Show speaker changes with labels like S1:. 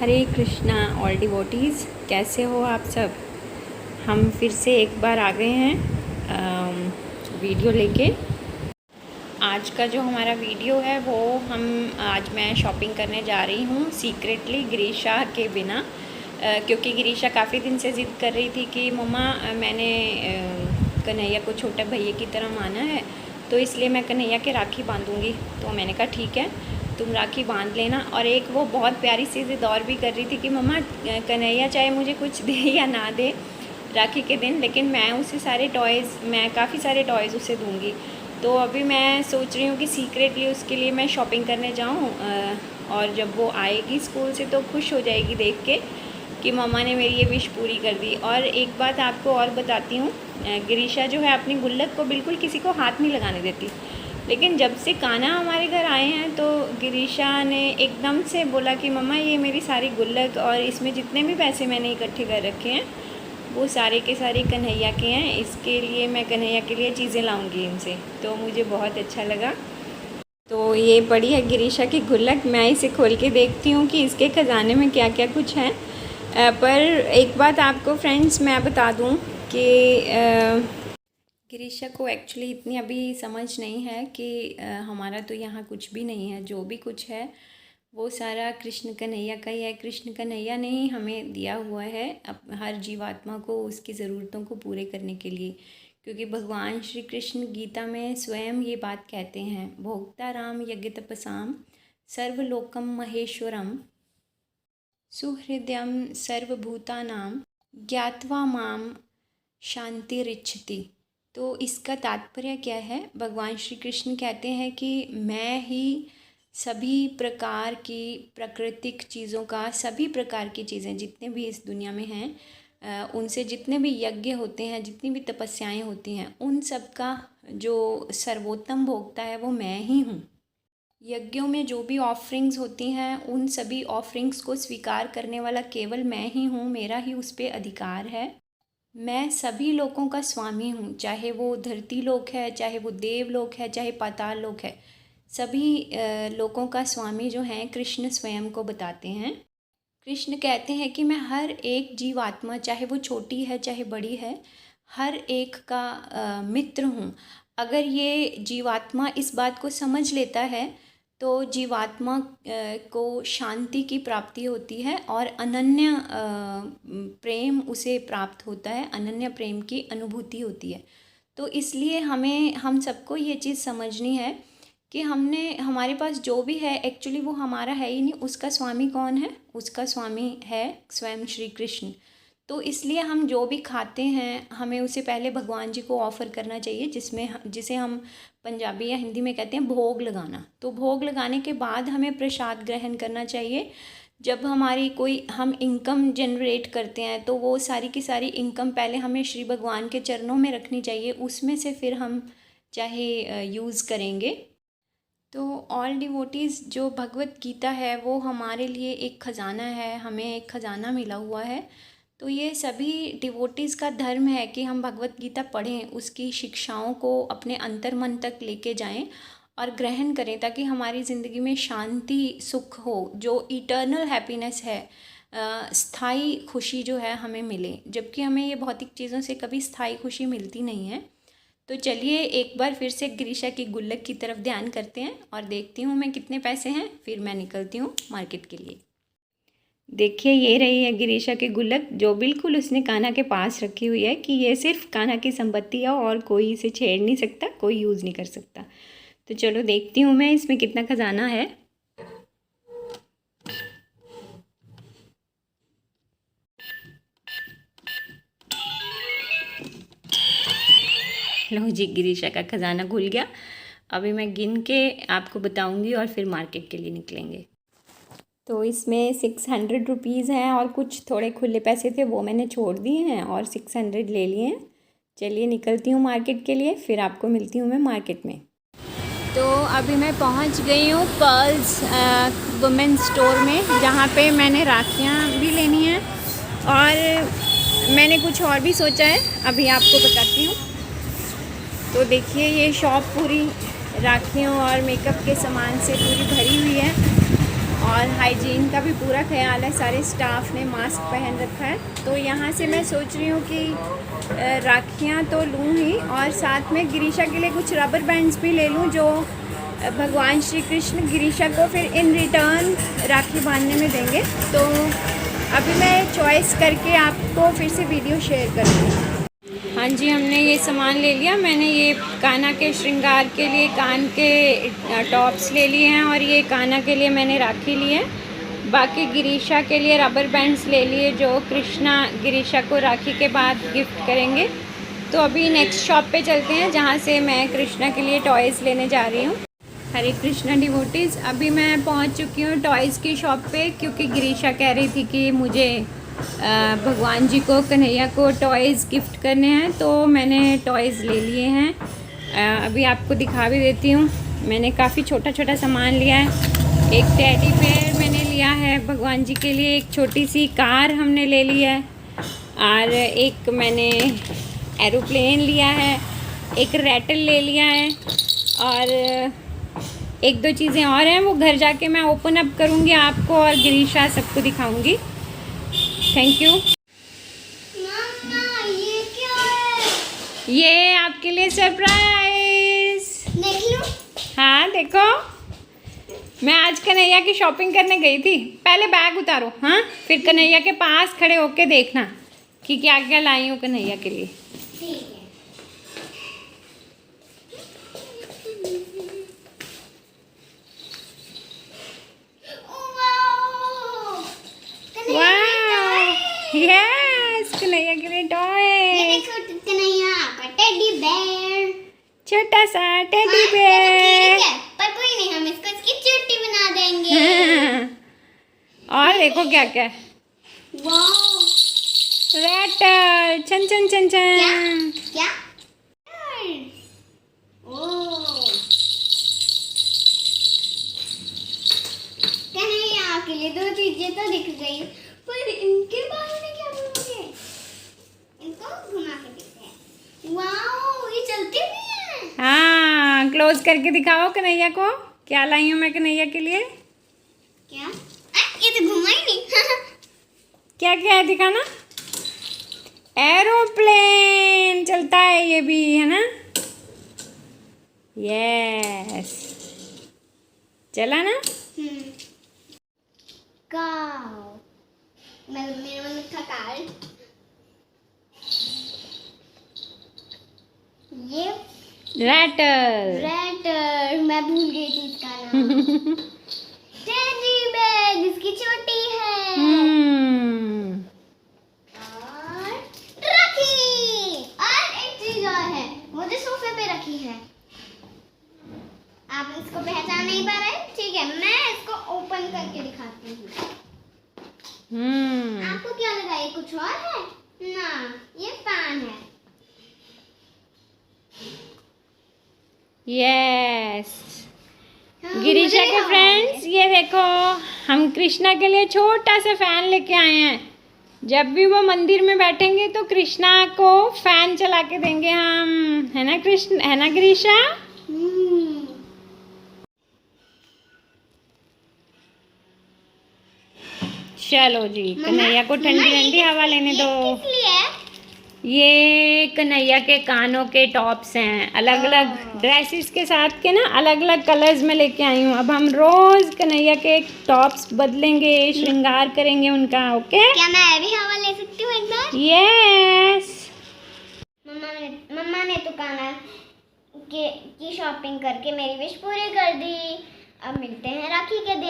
S1: हरे Krishna all devotees, कैसे हो आप सब। हम फिर से एक बार आ गए हैं वीडियो लेके। आज का जो हमारा वीडियो है वो आज मैं शॉपिंग करने जा रही हूँ सीक्रेटली गिरीशा के बिना, क्योंकि गिरीशा काफ़ी दिन से ज़िद कर रही थी कि मम्मा मैंने कन्हैया को छोटे भैया की तरह माना है, तो इसलिए मैं कन्हैया के राखी बांधूँगी। तो मैंने कहा ठीक है, तुम राखी बांध लेना। और एक वो बहुत प्यारी सी ज़िद और भी कर रही थी कि मम्मा कन्हैया चाहे मुझे कुछ दे या ना दे राखी के दिन, लेकिन मैं उसे काफ़ी सारे टॉयज़ उसे दूँगी। तो अभी मैं सोच रही हूँ कि सीक्रेटली उसके लिए मैं शॉपिंग करने जाऊँ, और जब वो आएगी स्कूल से तो खुश हो जाएगी देख के कि मम्मा ने मेरी ये विश पूरी कर दी। और एक बात आपको और बताती हूँ, गिरीशा जो है अपनी गुल्लक को बिल्कुल किसी को हाथ नहीं लगाने देती, लेकिन जब से कान्हा हमारे घर आए हैं तो गिरीशा ने एकदम से बोला कि मम्मा ये मेरी सारी गुल्लक और इसमें जितने भी पैसे मैंने इकट्ठे कर रखे हैं वो सारे के सारे कन्हैया के हैं, इसके लिए मैं कन्हैया के लिए चीज़ें लाऊंगी इनसे। तो मुझे बहुत अच्छा लगा। तो ये पड़ी है गिरीशा की गुल्लक, मैं इसे खोल के देखती हूँ कि इसके ख़जाने में क्या क्या कुछ है। पर एक बात आपको फ्रेंड्स मैं बता दूँ कि गिरीशा को एक्चुअली इतनी अभी समझ नहीं है कि हमारा तो यहाँ कुछ भी नहीं है, जो भी कुछ है वो सारा कृष्ण कन्हैया का ही है। कृष्ण कन्हैया ने ही हमें दिया हुआ है हर जीवात्मा को उसकी ज़रूरतों को पूरे करने के लिए, क्योंकि भगवान श्री कृष्ण गीता में स्वयं ये बात कहते हैं, भोक्ता राम यज्ञ तपसाम सर्वलोकम महेश्वरम सुहृदयम सर्वभूतानां ज्ञात्वा माम शांतिरिच्छति। तो इसका तात्पर्य क्या है, भगवान श्री कृष्ण कहते हैं कि मैं ही सभी प्रकार की प्राकृतिक चीज़ों का, सभी प्रकार की चीज़ें जितने भी इस दुनिया में हैं, उनसे जितने भी यज्ञ होते हैं, जितनी भी तपस्याएं होती हैं, उन सब का जो सर्वोत्तम भोक्ता है वो मैं ही हूँ। यज्ञों में जो भी ऑफरिंग्स होती हैं उन सभी ऑफरिंग्स को स्वीकार करने वाला केवल मैं ही हूँ, मेरा ही उस पर अधिकार है। मैं सभी लोगों का स्वामी हूँ, चाहे वो धरती लोक है, चाहे वो देव लोक है, चाहे पाताल लोक है, सभी लोगों का स्वामी जो हैं कृष्ण स्वयं को बताते हैं। कृष्ण कहते हैं कि मैं हर एक जीवात्मा, चाहे वो छोटी है चाहे बड़ी है, हर एक का मित्र हूँ। अगर ये जीवात्मा इस बात को समझ लेता है तो जीवात्मा को शांति की प्राप्ति होती है और अनन्य प्रेम उसे प्राप्त होता है, अनन्य प्रेम की अनुभूति होती है। तो इसलिए हम सबको ये चीज़ समझनी है कि हमारे पास जो भी है एक्चुअली वो हमारा है ही नहीं, उसका स्वामी कौन है, उसका स्वामी है स्वयं श्री कृष्ण। तो इसलिए हम जो भी खाते हैं हमें उसे पहले भगवान जी को ऑफ़र करना चाहिए, जिसे हम पंजाबी या हिंदी में कहते हैं भोग लगाना। तो भोग लगाने के बाद हमें प्रसाद ग्रहण करना चाहिए। जब हम इनकम जनरेट करते हैं तो वो सारी की सारी इनकम पहले हमें श्री भगवान के चरणों में रखनी चाहिए, उसमें से फिर हम चाहे यूज़ करेंगे। तो ऑल डिवोटीज़, जो भगवत गीता है वो हमारे लिए एक ख़जाना है, हमें एक ख़जाना मिला हुआ है। तो ये सभी डिवोटीज़ का धर्म है कि हम भगवत गीता पढ़ें, उसकी शिक्षाओं को अपने अंतर मन तक लेके जाएं और ग्रहण करें, ताकि हमारी ज़िंदगी में शांति सुख हो, जो इटर्नल हैप्पीनेस है, स्थायी खुशी जो है हमें मिले, जबकि हमें ये भौतिक चीज़ों से कभी स्थायी खुशी मिलती नहीं है। तो चलिए एक बार फिर से गिरीशा की गुल्लक की तरफ ध्यान करते हैं और देखती हूँ मैं कितने पैसे हैं, फिर मैं निकलती हूँ मार्केट के लिए। देखिए ये रही है गिरीशा की गुल्लक, जो बिल्कुल उसने कान्हा के पास रखी हुई है कि ये सिर्फ कान्हा की संपत्ति है और कोई इसे छेड़ नहीं सकता, कोई यूज़ नहीं कर सकता। तो चलो देखती हूँ मैं इसमें कितना खजाना है। लो जी, गिरीशा का खजाना खुल गया। अभी मैं गिन के आपको बताऊंगी और फिर मार्केट के लिए निकलेंगे। तो इसमें 600 रुपीज़ हैं और कुछ थोड़े खुले पैसे थे वो मैंने छोड़ दिए हैं और 600 ले लिए हैं। चलिए निकलती हूँ मार्केट के लिए, फिर आपको मिलती हूँ मैं मार्केट में। तो अभी मैं पहुँच गई हूँ पर्ल्स वुमेंस स्टोर में, जहाँ पे मैंने राखियाँ भी लेनी हैं और मैंने कुछ और भी सोचा है, अभी आपको बताती हूँ। तो देखिए ये शॉप पूरी राखियों और मेकअप के सामान से पूरी भरी हुई है और हाइजीन का भी पूरा ख्याल है, सारे स्टाफ ने मास्क पहन रखा है। तो यहाँ से मैं सोच रही हूँ कि राखियाँ तो लूँ ही, और साथ में गिरीशा के लिए कुछ रबर बैंड्स भी ले लूँ, जो भगवान श्री कृष्ण गिरीशा को फिर इन रिटर्न राखी बांधने में देंगे। तो अभी मैं चॉइस करके आपको फिर से वीडियो शेयर करूँगी। हाँ जी, हमने ये सामान ले लिया। मैंने ये कान्हा के श्रृंगार के लिए कान के टॉप्स ले लिए हैं, और ये कान्हा के लिए मैंने राखी ली है। बाकी गिरीशा के लिए रबर बैंड्स ले लिए, जो कृष्णा गिरीशा को राखी के बाद गिफ्ट करेंगे। तो अभी नेक्स्ट शॉप पे चलते हैं, जहाँ से मैं कृष्णा के लिए टॉयज़ लेने जा रही हूँ। हरे कृष्णा डिवोटीज़, अभी मैं पहुँच चुकी हूँ टॉयज़ की शॉप पे, क्योंकि गिरीशा कह रही थी कि मुझे भगवान जी को, कन्हैया को टॉयज़ गिफ्ट करने हैं। तो मैंने टॉयज़ ले लिए हैं। अभी आपको दिखा भी देती हूँ। मैंने काफ़ी छोटा छोटा सामान लिया है। एक टेडी बेयर मैंने लिया है भगवान जी के लिए, एक छोटी सी कार हमने ले ली है, और एक मैंने एरोप्लेन लिया है, एक रैटल ले लिया है, और एक दो चीज़ें और हैं, वो घर जाके मैं ओपन अप करूँगी आपको और गिरीशा सबको दिखाऊँगी। Thank you.
S2: मम्मा ये क्या है?
S1: ये आपके लिए सरप्राइज।
S2: देख लो।
S1: हाँ देखो, मैं आज कन्हैया की शॉपिंग करने गई थी। पहले बैग उतारो, हाँ, फिर कन्हैया के पास खड़े होके देखना कि क्या क्या लाई हूँ कन्हैया के लिए।
S2: ठीक है।
S1: यस, कन्हैया के लिए टॉय।
S2: ये देखो कन्हैया का टेडी बेयर,
S1: छोटा सा टेडी
S2: हाँ,
S1: बेयर।
S2: पर कोई नहीं, हम इसको इसकी चोटी बना देंगे।
S1: और देखो क्या क्या,
S2: वाओ,
S1: रैटल, छन छन छन छन।
S2: क्या ओह, कन्हैया के लिए दो चीजें तो दिख गई, पर इनके बारे में क्या बोलोगे? इनको घुमा के देखते हैं। वाओ, ये चलती भी है।
S1: हाँ, क्लोज करके दिखाओ कन्हैया को, क्या लाई हूँ मैं कन्हैया के लिए।
S2: क्या? ये तो घुमा ही नहीं।
S1: क्या क्या है दिखाना। एरोप्लेन चलता है ये भी, है ना। यस, चला ना।
S2: काऊ, मेरे मन में था कार। ये
S1: रैटल,
S2: मैं भूल गई थी इसका नाम। टेडी बेयर जिसकी छोटी है। और राखी, और एक चीज और है, मुझे सोफे पे रखी है। आप इसको पहचान नहीं पा रहे? ठीक है, मैं इसको ओपन करके दिखाती हूँ। आपको क्या लगा ये कुछ और है? ना, ये फैन है।
S1: यस, गिरीशा के फ्रेंड्स, ये देखो, हम कृष्णा के लिए छोटा सा फैन लेके आए हैं। जब भी वो मंदिर में बैठेंगे तो कृष्णा को फैन चला के देंगे हम, है ना कृष्ण, है ना गिरीशा। चलो जी, कन्हैया को ठंडी ठंडी हवा लेने दो। ये कन्हैया के कानों के टॉप्स हैं, अलग अलग ड्रेसेस के साथ के ना, अलग अलग कलर्स में लेके आई हूँ। अब हम रोज कन्हैया के टॉप्स बदलेंगे, श्रृंगार करेंगे उनका। ओके,
S2: क्या मैं भी हवा ले सकती हूँ एक बार?
S1: यस।
S2: मम्मा ने तो कान्हा की शॉपिंग करके मेरी विश पूरी कर दी। अब मिलते हैं राखी के दिन।